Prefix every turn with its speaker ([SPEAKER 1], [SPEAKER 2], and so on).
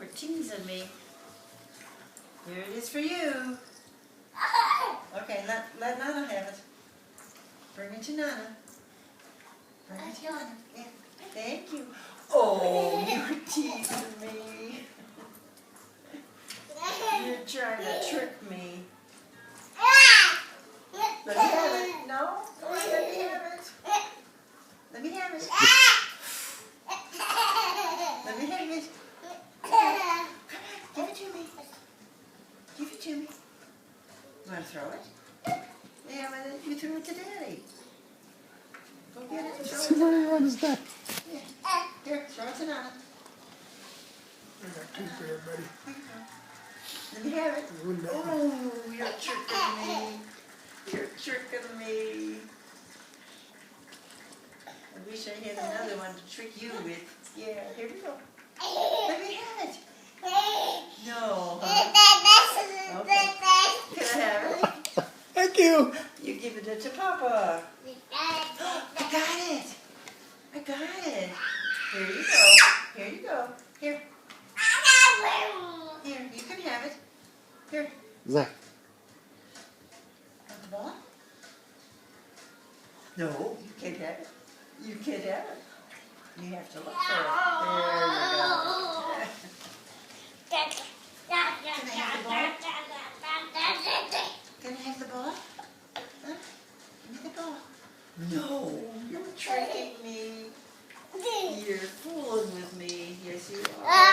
[SPEAKER 1] Quit teasing me. Here it is for you. Okay, let Nana have it. Bring it to Nana. Bring it to Nana. Yeah. Thank you. Oh, you're teasing me. You're trying to trick me. Let me have it. No? Come on, let me have it. Let me have it. Let me have it. Give it to me. Give it to me. You want to throw it? Yeah, but you threw it to Daddy. Go get it and throw it.
[SPEAKER 2] Somebody on his neck.
[SPEAKER 1] Yeah. Here, throw it to Nana.
[SPEAKER 2] I got two for you, buddy.
[SPEAKER 1] Let me have it. Oh, you're tricking me. You're tricking me. I wish I had another one to trick you with. Yeah, here we go. Let me have it. No, huh? Okay. Can I have it?
[SPEAKER 2] Thank you.
[SPEAKER 1] You give it to Papa. I got it. I got it. Here you go. Here you go. Here. Here, you can have it. Here.
[SPEAKER 2] Zach.
[SPEAKER 1] Want the ball? No, you can't have it. You can't have it. You have to look for it. There you go. Can I have the ball? Huh? Give me the ball. No, you're tricking me. You're fooling with me. Yes, you are.